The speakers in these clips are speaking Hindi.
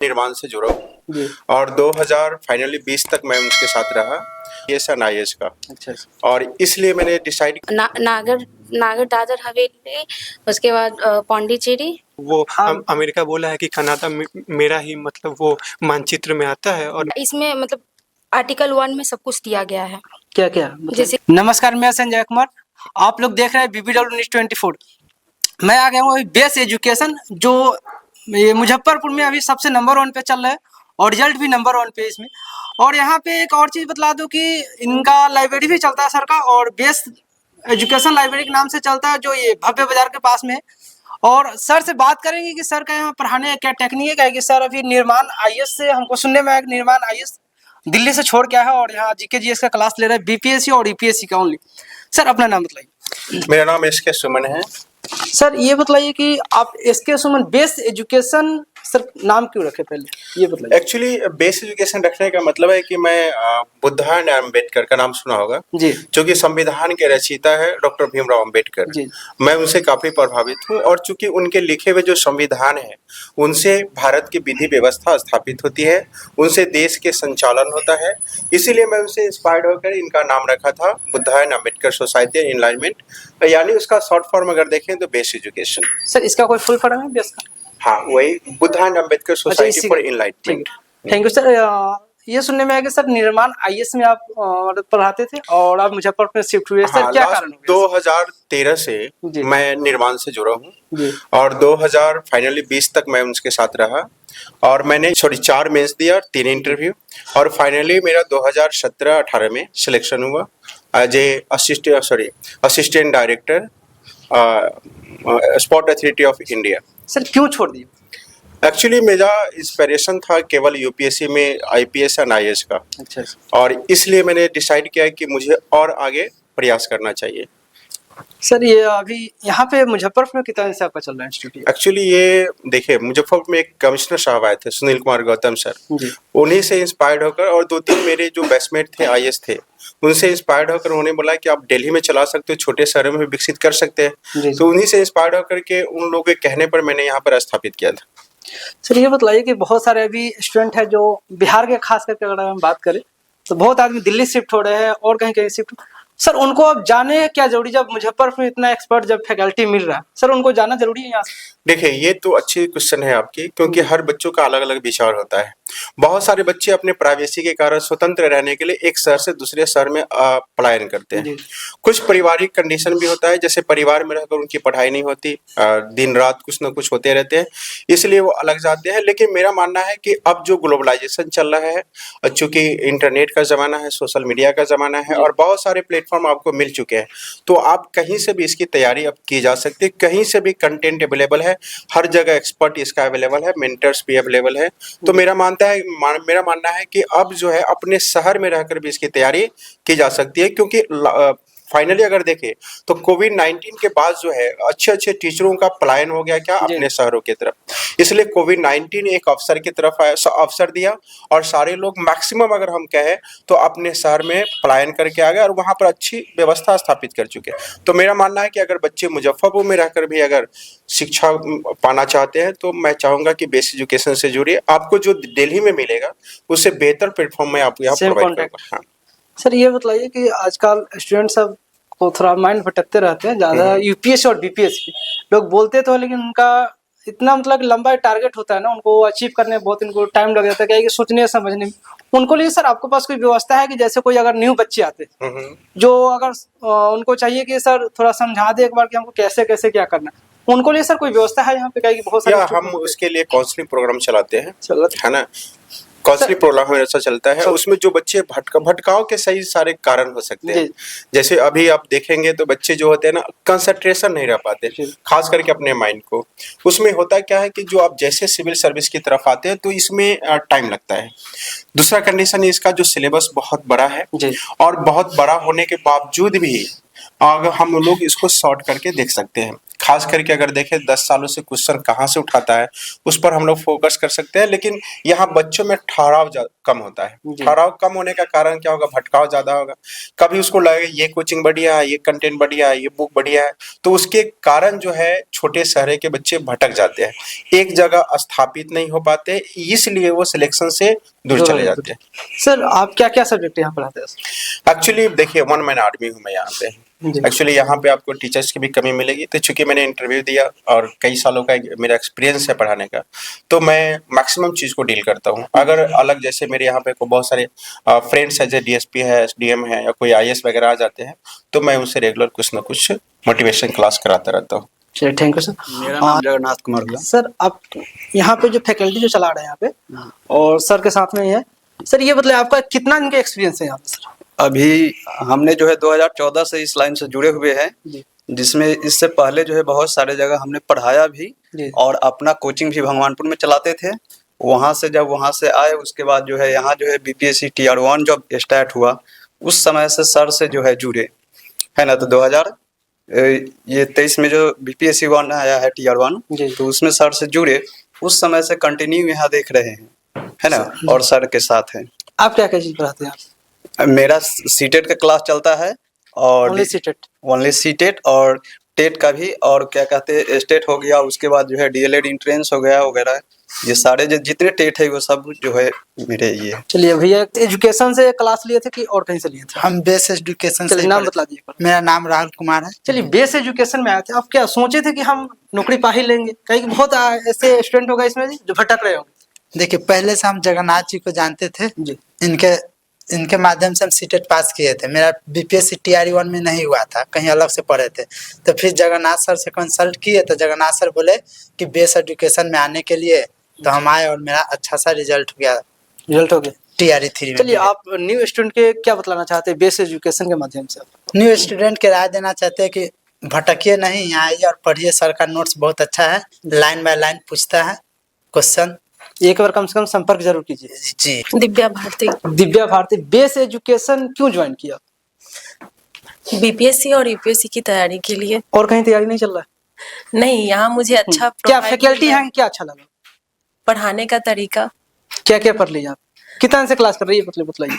निर्माण से जुड़ा हूँ जी। और 2000 फाइनली 20 तक मैं उनके साथ रहा IAS का। अच्छा। और इसलिए मैंने डिसाइड नागर दादर हवेली, उसके बाद पौंडीचेरी। वो हाँ। अमेरिका बोला है कि कनाडा मेरा ही मतलब वो मानचित्र में आता है। और इसमें मतलब आर्टिकल 1 में सब कुछ दिया गया है। क्या क्या मतलब? जैसे नमस्कार, मैं संजय कुमार, आप लोग देख रहे हैं BBW न्यूज़ 24। मैं आ गया हूँ बेस एजुकेशन, जो ये मुजफ्फरपुर में अभी सबसे नंबर 1 पे चल रहा है और रिजल्ट भी नंबर 1 पे इसमें। और यहाँ पे एक और चीज़ बतला दूँ कि इनका लाइब्रेरी भी चलता है सर का, और बेस एजुकेशन लाइब्रेरी के नाम से चलता है, जो ये भव्य बाजार के पास में है। और सर से बात करेंगे कि सर का यहाँ पढ़ाने का क्या टेक्निक है, कि सर अभी निर्माण IAS से हमको सुनने में आया कि निर्माण IAS दिल्ली से छोड़ के आया है और यहाँ GK GS का क्लास ले रहा है, BPSC और EPSC का ओनली। सर अपना नाम बताइए। मेरा नाम SK सुमन है। सर ये बताइए कि आप SK सुमन बेस एजुकेशन सर नाम क्यों रखे, पहले ये बताइए। एक्चुअली बेस एजुकेशन रखने का मतलब है कि मैं बुद्धान अम्बेडकर का नाम सुना होगा जी। जो कि संविधान के रचयिता है डॉक्टर भीमराव अम्बेडकर जी। मैं उनसे काफी प्रभावित हूँ और चूंकि उनके लिखे हुए जो संविधान है उनसे भारत की विधि व्यवस्था स्थापित होती है, उनसे देश के संचालन होता है, इसीलिए मैं उनसे इंस्पायर्ड होकर इनका नाम रखा था बुद्धान अम्बेडकर सोसाइटी एनलाइनमेंट, यानी उसका शॉर्ट फॉर्म अगर देखें तो बेस एजुकेशन। सर इसका कोई फुल फॉर्म है बेस का? हाँ, वही बुद्धान Ambedkar society for enlightenment. Thank you sir. ये सुनने में आया कि सर निर्माण IAS में आप पढ़ाते थे और आप मुजफ्फरपुर में शिफ्ट हुए। सर क्या कारण हो गया? 2013 से जी। मैं निर्माण से जुड़ा हूँ जी। और 2000 फाइनली 20 तक मैं उनके साथ रहा और मैंने 4 मेंस दिया और 3 इंटरव्यू और फाइनली मेरा 2017-18 में सिलेक्शन हुआ as a assistant director sport authority of India. Sir क्यों छोड़ दिए? एक्चुअली मेरा इंस्पिरेशन था केवल UPSC में IPS एंड IAS का। अच्छा। और इसलिए मैंने डिसाइड किया कि मुझे और आगे प्रयास करना चाहिए। सर ये अभी यहाँ पे मुजफ्फरपुर में कितना से आपका चल रहा है इंस्टीट्यूट? एक्चुअली ये देखिए, मुजफ्फरपुर में एक कमिश्नर साहब आए थे, सुनील कुमार गौतम सर, जी। उन्हीं से इंस्पायर्ड होकर और 2-3 मेरे जो बैचमेट थे IAS थे उनसे इंस्पायर्ड होकर उन्होंने बोला कि आप दिल्ली में चला सकते हो, छोटे शहरों में भी विकसित कर सकते जी। हैं, तो उन्हीं से इंस्पायर्ड होकर के उन लोगों के कहने पर मैंने यहाँ पर स्थापित किया था। सर ये बताइए कि बहुत सारे अभी स्टूडेंट हैं जो बिहार के, खास करके अगर हम बात करें तो बहुत आदमी दिल्ली शिफ्ट हो रहे हैं और कहीं कहीं शिफ्ट। सर उनको अब जाने क्या जरूरी, जब मुजफ्फरपुर में इतना एक्सपर्ट जब फैकल्टी मिल रहा है, सर उनको जाना जरूरी है यहाँ से? देखिए, ये तो अच्छी क्वेश्चन है आपकी, क्योंकि हर बच्चों का अलग अलग विचार होता है। बहुत सारे बच्चे अपने प्राइवेसी के कारण स्वतंत्र रहने के लिए एक शहर से दूसरे शहर में पलायन करते हैं। कुछ पारिवारिक कंडीशन भी होता है, जैसे परिवार में रहकर उनकी पढ़ाई नहीं होती, दिन रात कुछ ना कुछ होते रहते हैं, इसलिए वो अलग जाते हैं। लेकिन मेरा मानना है कि अब जो ग्लोबलाइजेशन चल रहा है, चूंकि इंटरनेट का जमाना है, सोशल मीडिया का जमाना है और बहुत सारे प्लेटफॉर्म आपको मिल चुके हैं, तो आप कहीं से भी इसकी तैयारी अब की जा सकती है, कहीं से भी कंटेंट अवेलेबल है, हर जगह एक्सपर्ट इसका अवेलेबल है, मेंटर्स भी अवेलेबल है। तो मेरा मानना है कि अब जो है अपने शहर में रहकर भी इसकी तैयारी की जा सकती है, क्योंकि फाइनली अगर देखें तो कोविड-19 के बाद जो है अच्छे टीचरों का पलायन हो गया क्या अपने शहरों की तरफ, इसलिए कोविड-19 एक अवसर की तरफ अवसर दिया और सारे लोग मैक्सिमम अगर हम कहें तो अपने शहर में पलायन करके आ गए और वहां पर अच्छी व्यवस्था स्थापित कर चुके हैं। तो मेरा मानना है कि अगर बच्चे मुजफ्फरपुर में रहकर भी अगर शिक्षा पाना चाहते हैं तो मैं चाहूंगा कि बेस एजुकेशन से जुड़िए, आपको जो दिल्ली में मिलेगा उससे बेहतर प्लेटफॉर्म में आपको यहाँ प्रोवाइड करूंगा। हाँ। सर ये बताइए कि आजकल स्टूडेंट सब को थोड़ा माइंड भटकते रहते हैं ज्यादा, UPSC और BPSC लोग बोलते तो है, लेकिन उनका इतना मतलब लंबा टारगेट होता है ना, उनको अचीव करने में बहुत इनको टाइम लग जाता है, क्या है कि सोचने समझने में। उनको लिए सर आपके पास कोई व्यवस्था है कि जैसे कोई अगर न्यू बच्चे आते जो अगर उनको चाहिए कि सर थोड़ा समझा दे एक बार कि हमको कैसे कैसे क्या करना है, उनको लिए सर कोई व्यवस्था है यहाँ पे? क्या बहुत सारे हम उसके लिए काउंसलिंग प्रोग्राम चलाते हैं, है ना, काउंसलिंग प्रोग्राम ऐसा चलता है, उसमें जो बच्चे भटकाव के सही सारे कारण हो सकते हैं। जैसे अभी आप देखेंगे तो बच्चे जो होते हैं ना, कंसंट्रेशन नहीं रह पाते, खास करके अपने माइंड को। उसमें होता क्या है कि जो आप जैसे सिविल सर्विस की तरफ आते हैं तो इसमें टाइम लगता है। दूसरा कंडीशन इसका जो सिलेबस बहुत बड़ा है और बहुत बड़ा होने के बावजूद भी अगर हम लोग इसको शॉर्ट करके देख सकते हैं, खास करके अगर देखें 10 सालों से क्वेश्चन कहाँ से उठाता है, उस पर हम लोग फोकस कर सकते हैं। लेकिन यहाँ बच्चों में ठहराव कम होता है। जी। ठहराव कम होने का कारण क्या होगा? भटकाव ज़्यादा होगा। कभी उसको लगेगा ये कोचिंग बढ़िया है, ये कंटेंट बढ़िया है, ये बुक बढ़िया है, तो उसके कारण जो है छोटे शहर के बच्चे भटक जाते हैं, एक जगह स्थापित नहीं हो पाते, इसलिए वो सिलेक्शन से दूर चले जाते हैं। सर आप क्या क्या सब्जेक्ट यहाँ पढ़ाते हैं? एक्चुअली देखिए 1 मैन आर्मी हूँ मैं यहाँ पे। जी। एक्चुअली यहाँ पे आपको टीचर्स की भी कमी मिलेगी, तो चूंकि मैंने इंटरव्यू दिया और कई सालों का मेरा एक्सपीरियंस है पढ़ाने का, तो मैं मैक्सिमम चीज़ को डील करता हूँ। अगर अलग जैसे मेरे यहाँ पे बहुत सारे फ्रेंड्स हैं, जैसे डीएसपी है, एसडीएम है, या कोई आईएएस वगैरह आ जाते हैं, तो मैं उनसे रेगुलर कुछ ना कुछ मोटिवेशन क्लास कराता रहता हूँ। चलिए थैंक यू सर। मेरा नाम जगन्नाथ कुमार हुआ। सर आप यहाँ पे जो फैकल्टी जो चला रहे हैं यहाँ पे और सर के साथ में ही है, सर ये मतलब आपका कितना इनका एक्सपीरियंस है यहाँ पे सर? अभी हमने जो है 2014 से इस लाइन से जुड़े हुए हैं, जी। जिसमें इससे पहले जो है बहुत सारे जगह हमने पढ़ाया भी जी। और अपना कोचिंग भी भगवानपुर में चलाते थे। वहाँ से जब वहाँ से आए उसके बाद जो है यहाँ जो है बीपीएससी टीआर 1 जब स्टार्ट हुआ, उस समय से सर से जो है जुड़े है ना। तो 2023 में जो बीपीएससी 1 आया है टीआर 1, तो उसमें सर से जुड़े, उस समय से कंटिन्यू यहाँ देख रहे हैं है ना, और सर के साथ हैं। आप क्या क्या चीज पढ़ाते हैं? मेरा सीटेट का क्लास चलता है और ओनली सीटेट और टेट का भी, और क्या कहते हैं स्टेट हो गया, उसके बाद जो है डीएलएड एंट्रेंस हो गया वगैरह, ये सारे जितने टेट है वो सब जो है मेरे ये। चलिए भैया एजुकेशन से क्लास लिए थे कि और कहीं से लिए थे? हम बेस एजुकेशन से। नाम बता दीजिए। मेरा नाम राहुल कुमार है। चलिए बेस एजुकेशन में आए थे, आप क्या सोचे थे कि हम नौकरी पा ही लेंगे? कहीं बहुत ऐसे स्टूडेंट होगा इसमें जो भटक रहे होंगे। देखिए पहले से हम जगन्नाथ जी को जानते थे जी। इनके माध्यम से हम सीटेट पास किए थे। मेरा बीपीएससी टीआर 1 में नहीं हुआ था, कहीं अलग से पढ़े थे। तो फिर जगन्नाथ सर से कंसल्ट किए तो जगन्नाथ सर बोले कि बेस एजुकेशन में आने के लिए, तो हम आए और मेरा अच्छा सा रिजल्ट हो गया टीआर 3 में। चलिए आप न्यू स्टूडेंट के क्या बतलाना चाहते हैं बेस एजुकेशन के माध्यम से? न्यू स्टूडेंट के राय देना चाहते हैं कि भटकिए नहीं, यहाँ आइए और पढ़िए। सर का नोट्स बहुत अच्छा है, लाइन बाय लाइन पूछता है क्वेश्चन। एक बार कम से कम संपर्क जरूर कीजिए। जी। दिव्या भारती। दिव्या भारती, बेस एजुकेशन क्यों ज्वाइन किया? बीपीएससी और यूपीएससी की तैयारी के लिए। और कहीं तैयारी नहीं चल रहा है? नहीं, यहाँ मुझे अच्छा क्या फैकल्टी है, क्या अच्छा लगा? पढ़ाने का तरीका। क्या क्या पढ़ लिया आप? कितना से क्लास कर रही है बताइए?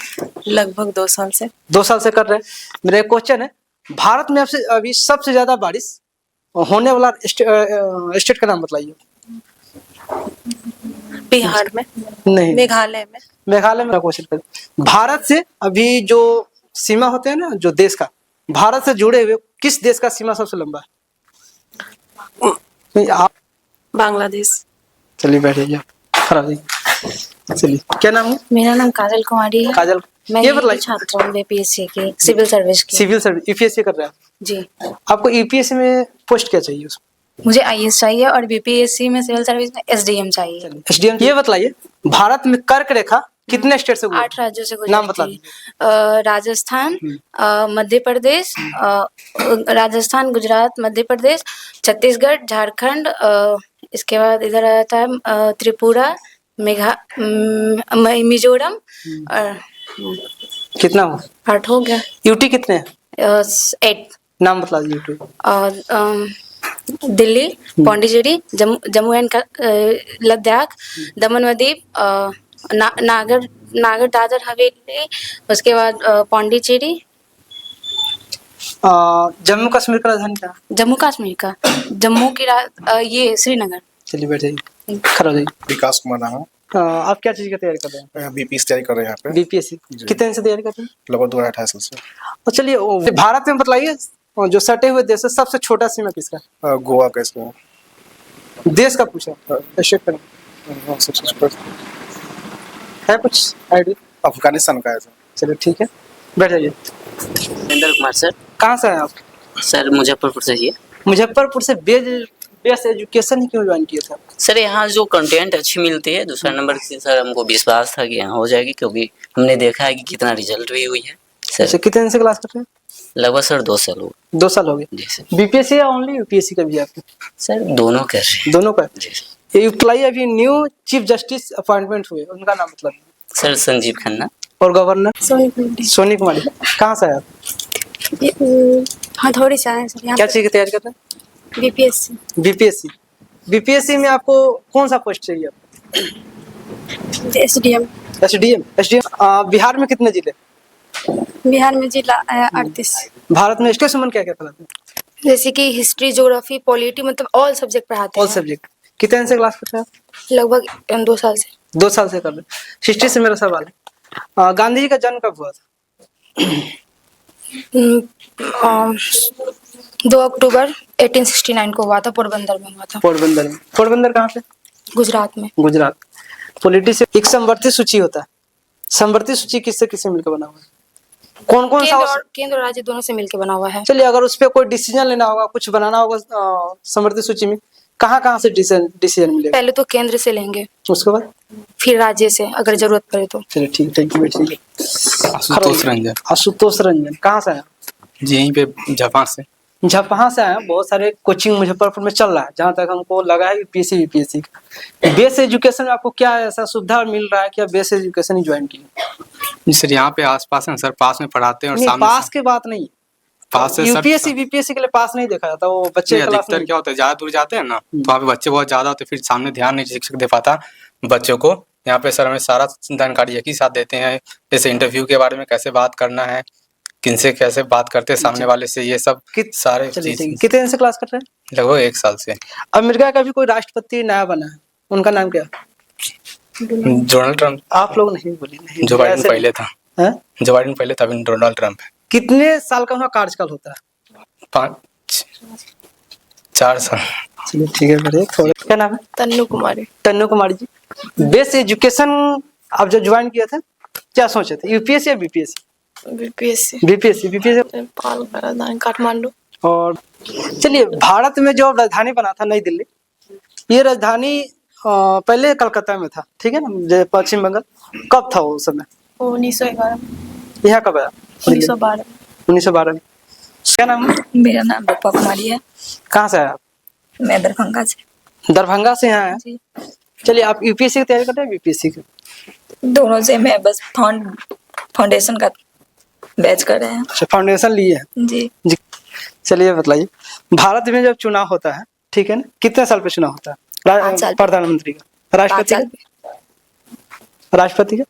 लगभग 2 साल से। 2 साल से कर रहे हैं। मेरा एक क्वेश्चन है, भारत में अभी सबसे ज्यादा बारिश होने वाला स्टेट का नाम बताइए। बिहार में नहीं, मेघालय में। मेघालय में क्वेश्चन कर। भारत से अभी जो सीमा होते हैं ना, जो देश का भारत से जुड़े हुए किस देश का सीमा सबसे लंबा है? आप बांग्लादेश। चलिए बैठिए, खराब नहीं। चलिए क्या नाम है? मेरा नाम काजल कुमारी है। काजल, मैं ये बताइए। छात्र हूँ बीपीएससी की, सिविल सर्विस की। सिविल सर्विस यूपीएससी कर रहे हैं जी। आपको यूपीएससी में पोस्ट क्या चाहिए उसमें? मुझे आईएएस चाहिए और बीपीएससी में सिविल सर्विस में एसडीएम चाहिए। एसडीएम। ये बताइए भारत में कर्क रेखा कितने स्टेट से गुजरती है? 8 राज्यों से नाम बता गुजरती है। राजस्थान, मध्य प्रदेश, राजस्थान, गुजरात, मध्य प्रदेश, छत्तीसगढ़, झारखंड, इसके बाद इधर आ जाता है त्रिपुरा, मिजोरम। कितना हुआ? 8 हो गया। यूटी कितने हैं? 8। नाम बता दीजिए यूटी। और दिल्ली, पौंडीचेरी, जम्मू एंड लद्दाख, दमन व दीव, नागर दादर हवेली, उसके बाद पौंडीचेरी। जम्मू कश्मीर का राजधानी क्या? जम्मू कश्मीर का ये श्रीनगर। चलिए बैठे, खड़ा हो जाइए। विकास कुमार नाम है। आप क्या चीज की तैयारी कर रहे हैं? बीपीएससी तैयारी कर रहे हैं यहाँ पे। बीपीएससी कितने दिन से तैयारी कर रहे हैं? लगभग 2028 से। और चलिए भारत में बताइए जो सटे हुए देश है सबसे छोटा सीमा किसका? गोवा का इसमें देश का पूछा स्टेट का सबसे छोटा है, कुछ आइडिया? अफगानिस्तान का है सर। चलिए ठीक है, बैठ जाइए। सुरेंद्र कुमार सर। कहाँ से हैं आप? सर मुजफ्फरपुर से ही है। मुजफ्फरपुर से बेस एजुकेशन ही क्यों ज्वाइन किए थे? सर यहाँ जो कंटेंट अच्छी मिलती है, दूसरा नंबर से सर हमको विश्वास था कि यहाँ हो जाएगी, क्योंकि हमने देखा है कि कितना रिजल्ट भी हुई है सर। कितने दिन से क्लास कर रहे हैं? लगभग सर 2 साल हो। 2 साल हो गए जी सर। बीपीएससी या ओनली यूपीएससी का भी आपके? सर दोनों कर रहे हैं। दोनों का? जी सर। ये बताइए अभी न्यू चीफ जस्टिस अपॉइंटमेंट हुए, उनका नाम मतलब? सर संजीव खन्ना। और गवर्नर? सोनी कुमारी। कहाँ से है आप? हाँ थोड़ी सा है सर। क्या चीज की तैयारी कर रहे हैं? बीपीएससी। बीपीएससी। बीपीएससी में आपको कौन सा पोस्ट चाहिए? एसडीएम। एसडीएम। बिहार में कितने जिले? बिहार में जिला 38। भारत में स्टेट सुमन क्या क्या पढ़ाते हैं? जैसे कि हिस्ट्री, ज्योग्राफी, पॉलिटी, मतलब ऑल सब्जेक्ट पढ़ाते ऑल हैं। सब्जेक्ट। कितने से क्लास करते हैं आप? लगभग 2 साल से। 2 साल से कर रहे हैं। हिस्ट्री से मेरा सवाल है, गांधी जी का जन्म कब हुआ था? 2 अक्टूबर 1869 को हुआ था, पोरबंदर में हुआ था। पोरबंदर में। पोरबंदर कहाँ पे? गुजरात में। गुजरात। पॉलिटी से एक समवर्ती सूची होता है। समवर्ती सूची किससे किससे मिलकर बना हुआ है? कौन कौन सा? केंद्र और राज्य दोनों से मिलकर बना हुआ है। चलिए, अगर उस पर कोई डिसीजन लेना होगा, कुछ बनाना होगा समवर्ती सूची में, कहाँ से डिसीजन मिलेगा? पहले तो केंद्र से लेंगे, उसके बाद फिर राज्य से अगर जरूरत पड़े तो। चलिए ठीक, थैंक यू। ठीक है। आशुतोष रंजन। आशुतोष रंजन कहाँ से आया? जी यहीं पे झापा से। झापा से आया। बहुत सारे कोचिंग मुजफ्फरपुर में चल रहा है, जहाँ तक हमको लगा है यूपीएससी बीपीएससी का। बेस एजुकेशन में आपको क्या ऐसा सुविधा मिल रहा है कि आप बेस एजुकेशन ही ज्वाइन किए? जी सर, यहाँ पे आसपास है सर, पास में पढ़ाते हैं और नहीं, सामने पास की बात नहीं, पास से यूपीएससी बीपीएससी के लिए पास नहीं देखा जाता, वो बच्चे क्लास अधिकतर में। क्या होता है, ज्यादा दूर जाते हैं ना, तो वहाँ पे बच्चे बहुत ज्यादा होते हैं, फिर सामने ध्यान नहीं शिक्षक दे पाता बच्चों को। यहाँ पे सर हमें सारा जानकारी एक ही साथ देते हैं, जैसे इंटरव्यू के बारे में कैसे बात करना है, किनसे कैसे बात करते हैं सामने वाले से, ये सब सारे चलिए चीज। ठीक है। कितने दिन से क्लास कर रहे हैं? लगभग 1 साल से। अमेरिका का भी कोई राष्ट्रपति नया बना है, उनका नाम क्या? Donald Trump. आप लोग नहीं बोले। नहीं, जो बाइडेन ऐसे- पहले था। हैं? जो बाइडेन पहले था, अभी डोनाल्ड ट्रम्प है। कितने साल का उनका कार्यकाल होता है? 4 साल। चलिए ठीक है, बढ़िया। थोड़ा क्या नाम है? तन्नू कुमारी। तन्नू कुमारी जी। बेस एजुकेशन आप जब ज्वाइन किए थे, क्या सोचे थे, यूपीएससी या बीपीएससी? बीपीएससी। बीपीएससी। नेपाल का राजधानी काठमांडू। और चलिए, भारत में जो राजधानी बना था नई दिल्ली, ये राजधानी पहले कलकत्ता में था, ठीक है ना, पश्चिम बंगाल। कब था वो समय? 1911। यहाँ कब आया? 1912। 1912 में। क्या नाम है? मेरा नाम रूपा कुमारी है। कहाँ से आया आप? मैं दरभंगा से। दरभंगा से यहाँ आया। चलिए, आप यूपीएससी की तैयारी करते हैं बीपीएससी की? दोनों से। मैं बस फाउंडेशन का बैच कर रहे हैं। अच्छा, फाउंडेशन लिए हैं जी। जी। चलिए बताइए, भारत में जब चुनाव होता है, ठीक है ना, कितने साल पे चुनाव होता है? 5 साल। प्रधानमंत्री का, 5 राष्ट्रपति साल का? राष्ट्रपति का?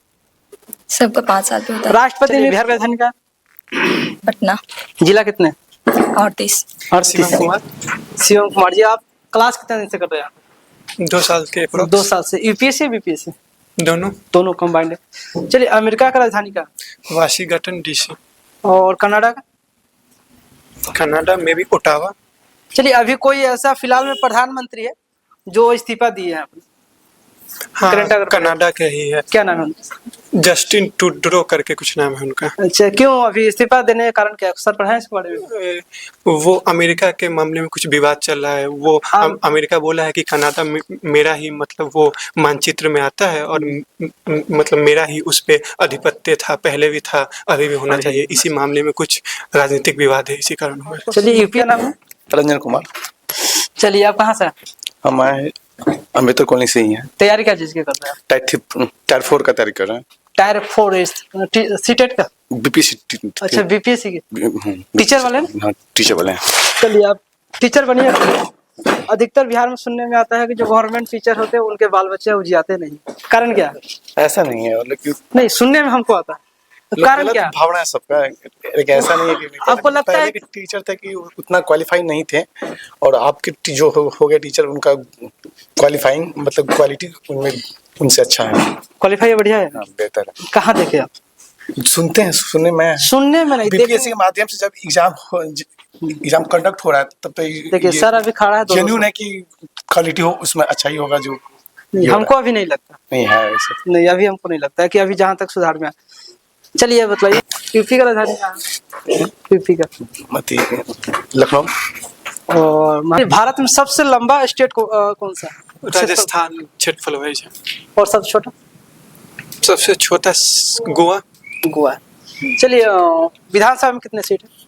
सबका 5 साल पे होता है। राष्ट्रपति में बिहार राजधानी का पटना। जिला कितने? 38। और शिवम कुमार। शिवम कुमार जी, आप क्लास कितने दिन से कर रहे हैं? 2 साल के 2 साल से। यूपीएससी बीपीएससी दोनों कंबाइंड है। चलिए, अमेरिका का राजधानी का? Washington DC. और कनाडा का? कनाडा में भी ओटावा। चलिए, अभी कोई ऐसा फिलहाल में प्रधानमंत्री है जो इस्तीफा दिए हैं? हाँ, करंट अगर- कनाडा के ही है, क्या नाम है उनका? जस्टिन ट्रूडो करके कुछ नाम है उनका। अच्छा, क्यों अभी इस्तीफा देने का कारण क्या है? सर पढ़ाए इसके बारे में? वो अमेरिका के मामले में कुछ विवाद चल रहा है। वो अमेरिका बोला है कि कनाडा मेरा ही मतलब वो मानचित्र में आता है और मतलब मेरा ही उस पे अधिपत्य था, पहले भी था, अभी भी होना चाहिए। इसी मामले में कुछ राजनीतिक विवाद है, इसी कारण हुआ है। चलिए, यूपी का नाम है? रंजन कुमार। चलिए, आप कहाँ से हैं? हम आए अम्बेडकर कॉलोनी से ही हैं। तैयारी क्या चीज की कर रहे हैं? टायर 4 का तैयारी कर रहे हैं। टायर 4 सीटेट का? बीपीएससी। अच्छा, बीपीएससी के टीचर वाले हैं? हाँ, टीचर वाले हैं। चलिए, आप टीचर बनिए। अधिकतर बिहार में सुनने में आता है कि जो गवर्नमेंट टीचर होते हैं उनके बाल बच्चे उजियाते नहीं, कारण क्या है? ऐसा नहीं है, लेकिन नहीं, सुनने में हमको आता है, तो कारण गलत क्या है? भावना है सबका। लेकिन ऐसा नहीं है कि आपको लगता है पहले के टीचर थे कि उतना क्वालिफाई नहीं थे, और आपके जो हो गए टीचर, उनका क्वालिफाइंग मतलब क्वालिटी उनमें उनसे अच्छा है। क्वालिफाई बढ़िया है? हाँ, बेहतर है। कहाँ देखे आप? सुनते हैं, सुनने में सुनने में नहीं, बीपीएससी के माध्यम से जब एग्जाम कंडक्ट हो रहा है तब तो देखिए सर अभी खड़ा है जेन्युइन है कि क्वालिटी हो उसमें अच्छा ही होगा। जो हमको अभी नहीं लगता, नहीं है वैसे। नहीं अभी हमको नहीं लगता है कि अभी जहाँ तक सुधार में है। चलिए बताइए, यूपी का राजधानी कहाँ है? यूपी का लखनऊ। और भारत में सबसे लंबा स्टेट कौन सा है? राजस्थान क्षेत्रफल वाइज है। और सबसे छोटा? सबसे छोटा गोवा। गोवा। चलिए, विधानसभा में कितने सीट है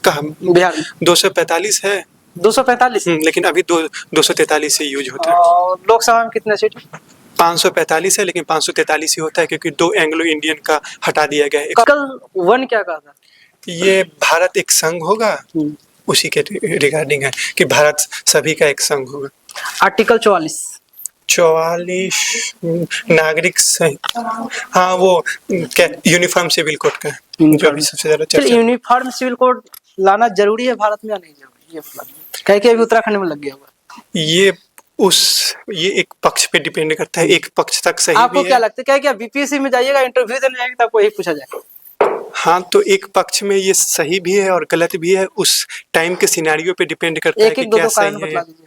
कहाँ? बिहार में? 245 है। 245? लेकिन अभी 243 से यूज होता है। और लोकसभा में कितने सीट है? 545 है, लेकिन 543 ही होता है क्योंकि 2 एंग्लो इंडियन का हटा दिया गया है। कल वन क्या कहा था? ये भारत एक संघ होगा, उसी के रिगार्डिंग है कि भारत सभी का एक संघ होगा। आर्टिकल 44 नागरिक हाँ वो क्या यूनिफॉर्म सिविल कोड का है, जो अभी सबसे ज्यादा चर्चा। यूनिफॉर्म सिविल कोड लाना जरूरी है भारत में या नहीं जरूरी, ये कह के अभी उत्तराखंड में लग गया हुआ। ये एक पक्ष पे डिपेंड करता है, एक पक्ष तक सही आपको भी क्या है। लगता है क्या क्या बीपीएससी में जाइएगा इंटरव्यू देने जाएंगे तो आपको यही पूछा जाएगा? हाँ, तो एक पक्ष में ये सही भी है और गलत भी है, उस टाइम के सिनेरियो पे डिपेंड करता है कि क्या सही है। बतला दीजिए।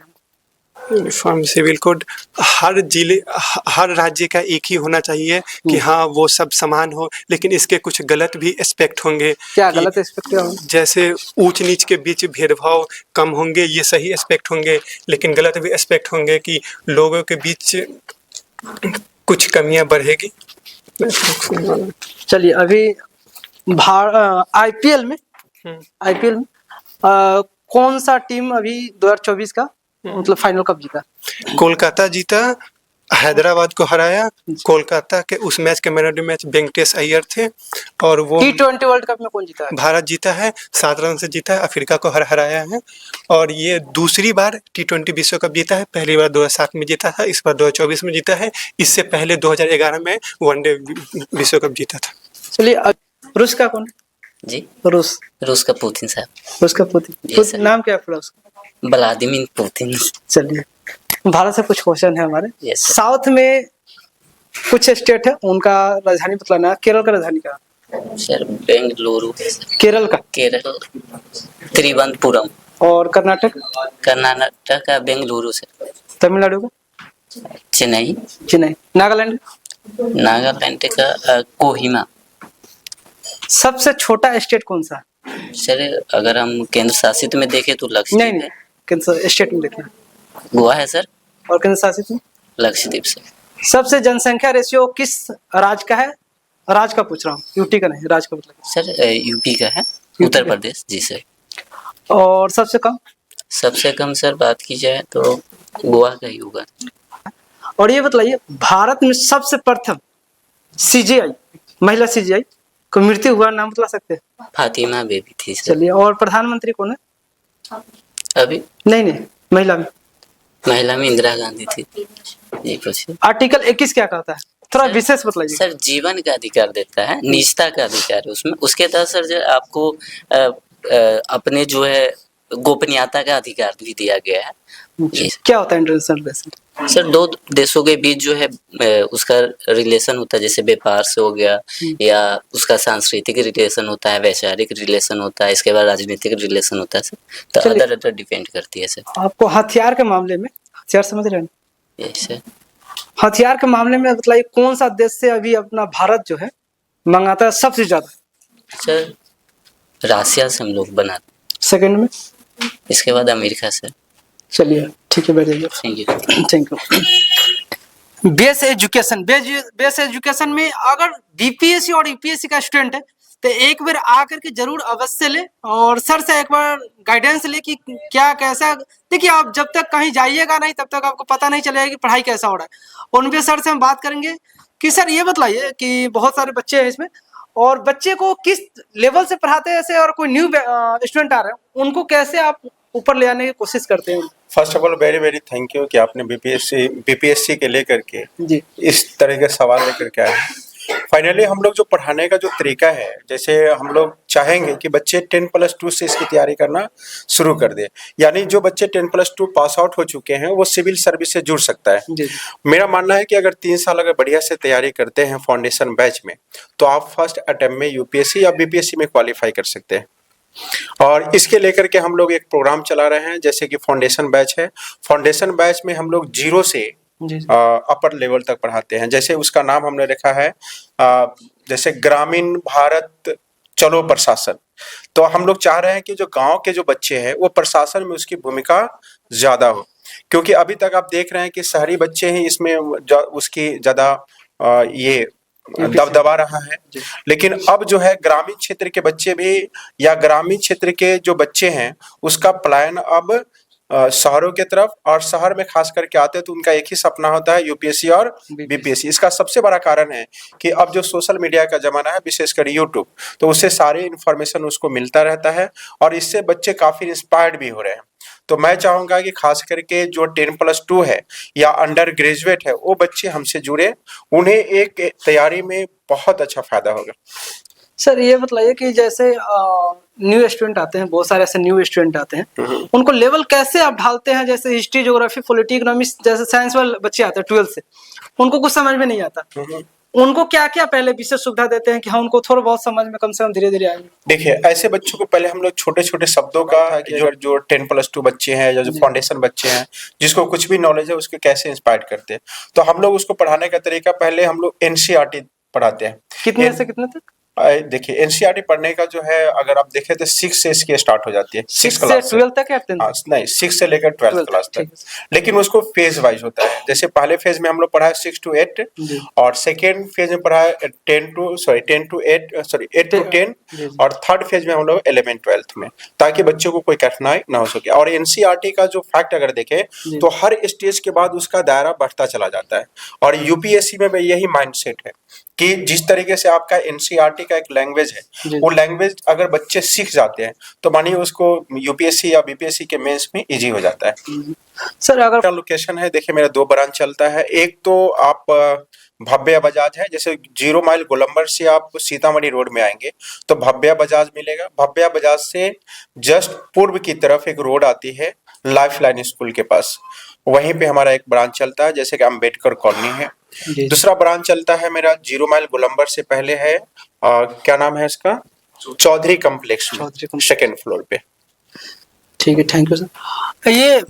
यूनिफॉर्म सिविल कोड हर राज्य का एक ही होना चाहिए कि हाँ वो सब समान हो, लेकिन इसके कुछ गलत भी एस्पेक्ट होंगे। क्या गलत एस्पेक्ट क्या होंगे? जैसे ऊंच नीच के बीच भेदभाव कम होंगे, ये सही एस्पेक्ट होंगे, लेकिन गलत भी एस्पेक्ट होंगे कि लोगों के बीच कुछ कमियां बढ़ेगी। चलिए अभी आईपीएल में कौन सा टीम अभी 2024 का मतलब फाइनल कब जीता? कोलकाता जीता, हैदराबाद को हराया। कोलकाता के उस मैच के man of the match Venkatesh Iyer थे। और वो T20 वर्ल्ड कप में कौन जीता है? भारत जीता है, 7 रन से जीता है, अफ्रीका को हराया है। और ये दूसरी बार T20 विश्व कप जीता है, पहली बार 2007 में जीता था, इस बार 2024 में जीता है। इससे पहले 2011 में वनडे विश्व कप जीता था। चलिए रूस का कौन? जी, रूस का पुतिन साहब। रूस का पुतिन नाम क्या है पूरा उसका? Vladimir Putin. चलिए भारत से कुछ क्वेश्चन है हमारे। Yes, sir. साउथ में कुछ स्टेट है, उनका राजधानी बतलाना है। केरल का राजधानी क्या? सर बेंगलुरु। केरल का? केरल तिरुवनंतपुरम। और कर्नाटक? कर्नाटक का बेंगलुरु से। तमिलनाडु का? चेन्नई। नागालैंड का कोहिमा। सबसे छोटा स्टेट कौन सा? सर अगर हम केंद्र शासित में देखें तो लक्षद्वीप है। केंद्र स्टेट में देखना। गोवा है सर। और केंद्र शासित में? लक्षद्वीप से। सबसे जनसंख्या रेशियो किस राज्य का है? राज्य का पूछ रहा हूँ, यूटी का नहीं, राज्य का मतलब। सर यूपी का है, उत्तर प्रदेश। जी सर। और सबसे कम? सबसे कम सर बात की जाए तो गोवा का ही होगा। और ये बताइए भारत में सबसे प्रथम सीजीआई महिला सीजीआई को मृत्यु हुआ नाम बता सकते हैं? फातिमा बेबी थी सर। चलिए और प्रधानमंत्री कौन है अभी? नहीं महिला में इंदिरा गांधी थी। जी पूछिए। आर्टिकल 21 क्या कहता है, थोड़ा विशेष बताइए। सर जीवन का अधिकार देता है, निजता का अधिकार है उसमें। उसके तहत सर जो आपको अपने जो है गोपनीयता का अधिकार भी दिया गया है। क्या होता है इंटरनेशनल रिलेशन? सर दो देशों के बीच जो है उसका रिलेशन होता है, जैसे व्यापार से हो गया या उसका सांस्कृतिक रिलेशन होता है, वैचारिक रिलेशन होता है, इसके बाद राजनीतिक रिलेशन होता है सर। तो अदर डिपेंड करती है सर। आपको हथियार के मामले में, हथियार समझ रहे हैं? Yes sir. हथियार के मामले में बताइए कौन सा देश से अभी अपना भारत जो है मंगाता है सबसे ज्यादा? सर रशिया से हम लोग बनाते। सेकंड में? इसके बाद अमेरिका से। चलिए ठीक है, बैठिए। Thank you. बेस एजुकेशन में अगर बीपीएससी और यूपीएससी का स्टूडेंट है तो एक बार आकर के जरूर अवश्य ले और सर से एक बार गाइडेंस ले कि क्या कैसा। देखिए आप जब तक कहीं जाइएगा नहीं तब तक आपको पता नहीं चलेगा कि पढ़ाई कैसा हो रहा है। उन पे सर से हम बात करेंगे कि सर ये बताइए कि बहुत सारे बच्चे हैं इसमें और बच्चे को किस लेवल से पढ़ाते हैं ऐसे, और कोई न्यू स्टूडेंट आ रहे हैं उनको कैसे आप ऊपर ले आने की कोशिश करते हैं? First of all very very thank you कि आपने बीपीएससी के लेकर के जी इस तरह के सवाल लेकर के आए। फाइनली हम लोग जो पढ़ाने का जो तरीका है, जैसे हम लोग चाहेंगे कि बच्चे 10+2 से इसकी तैयारी करना शुरू कर दे, यानी जो बच्चे 10+2 पास आउट हो चुके हैं वो सिविल सर्विस से जुड़ सकता है। जी। मेरा मानना है कि अगर 3 साल अगर बढ़िया से तैयारी करते हैं फाउंडेशन बैच में तो आप फर्स्ट अटेम्प्ट में यूपीएससी या बीपीएससी में क्वालिफाई कर सकते हैं। और इसके लेकर के हम लोग एक प्रोग्राम चला रहे हैं, जैसे कि फाउंडेशन बैच है। फाउंडेशन बैच में हम लोग 0 से अपर लेवल तक पढ़ाते हैं। जैसे उसका नाम हमने रखा है जैसे ग्रामीण भारत चलो प्रशासन। तो हम लोग चाह रहे हैं कि जो गांव के जो बच्चे हैं वो प्रशासन में उसकी भूमिका ज्यादा हो, क्योंकि अभी तक आप देख रहे हैं कि शहरी बच्चे ही इसमें उसकी ज्यादा ये दबदबा रहा है। लेकिन अब जो है ग्रामीण क्षेत्र के बच्चे भी या ग्रामीण क्षेत्र के जो बच्चे हैं उसका पलायन अब शहरों की तरफ, और शहर में खास करके आते हैं तो उनका एक ही सपना होता है यूपीएससी और बीपीएससी। इसका सबसे बड़ा कारण है कि अब जो सोशल मीडिया का जमाना है, विशेषकर यूट्यूब, तो उससे सारी इन्फॉर्मेशन उसको मिलता रहता है और इससे बच्चे काफी इंस्पायर्ड भी हो रहे हैं। तो मैं चाहूंगा कि खास करके जो 10+2 है या अंडर ग्रेजुएट है, वो बच्चे हमसे जुड़े, उन्हें एक तैयारी में बहुत अच्छा फायदा होगा। सर ये बताइए कि जैसे न्यू स्टूडेंट आते हैं, बहुत सारे ऐसे न्यू स्टूडेंट आते हैं, उनको लेवल कैसे आप ढालते हैं? जैसे हिस्ट्री, ज्योग्राफी, पॉलिटी, इकोनॉमिक्स जैसे साइंस वाले बच्चे आते हैं 12th से, उनको कुछ समझ में नहीं आता, उनको क्या क्या पहले विशेष सुविधा देते हैं कि हाँ उनको थोड़ा बहुत समझ में कम से कम धीरे धीरे आएंगे? देखिए, ऐसे बच्चों को पहले हम लोग छोटे छोटे शब्दों का, जो 10+2 बच्चे हैं या जो फाउंडेशन बच्चे हैं, जिसको कुछ भी नॉलेज है, उसको कैसे इंस्पायर करते हैं, तो हम लोग उसको पढ़ाने का तरीका पहले हम लोग एनसीईआरटी पढ़ाते हैं। कितने से कितने तक? देखिए, एनसीईआरटी पढ़ने का जो है, अगर आप देखें तो 6 से इसकी स्टार्ट हो जाती है, 6 से क्लास 12 तक या 10 हाँ, नहीं 6 से लेकर 12th क्लास तक, लेकिन उसको फेज वाइज होता है। जैसे पहले फेज में हम लोग पढ़ा है 6 to 8 और सेकेंड फेज में पढ़ा है 8 to 10 और थर्ड फेज में हम लोग 11 12th में, ताकि बच्चों को कोई कठिनाई ना हो सके। और एनसीईआरटी का जो फैक्ट अगर देखें तो हर स्टेज के बाद उसका दायरा बढ़ता चला जाता है, और यूपीएससी में यही माइंडसेट है कि जिस तरीके से आपका एनसीईआरटी का एक लैंग्वेज है, वो लैंग्वेज अगर बच्चे सीख जाते हैं तो मानिए उसको यूपीएससी या बीपीएससी के मेंस में इजी हो जाता है। सर अगर लोकेशन है, देखिए मेरा 2 ब्रांच चलता है। एक तो आप भव्य बजाज है, जैसे 0 माइल गोलंबर से आप सीतामढ़ी रोड में आएंगे तो भव्य बजाज मिलेगा। भव्य बजाज से जस्ट पूर्व की तरफ एक रोड आती है लाइफ लाइन स्कूल के पास, वहीं पे हमारा एक ब्रांच चलता है, जैसे कि अम्बेडकर कॉलोनी है। दूसरा ब्रांच चलता है मेरा 0 माइल गोलंबर से पहले है, क्या नाम है इसका, चौधरी कॉम्प्लेक्स में, सेकेंड फ्लोर पे। ठीक है, थैंक यू सर। ये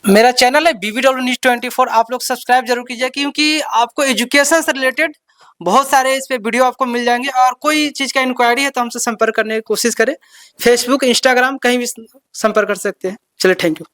मेरा चैनल है BBW News 24, आप लोग सब्सक्राइब जरूर कीजिए, क्योंकि आपको एजुकेशन से रिलेटेड बहुत सारे इस पे वीडियो आपको मिल जाएंगे। और कोई चीज़ का इंक्वायरी है तो हमसे संपर्क करने की कोशिश करें, फेसबुक, इंस्टाग्राम, कहीं भी संपर्क कर सकते हैं। चलिए, थैंक यू।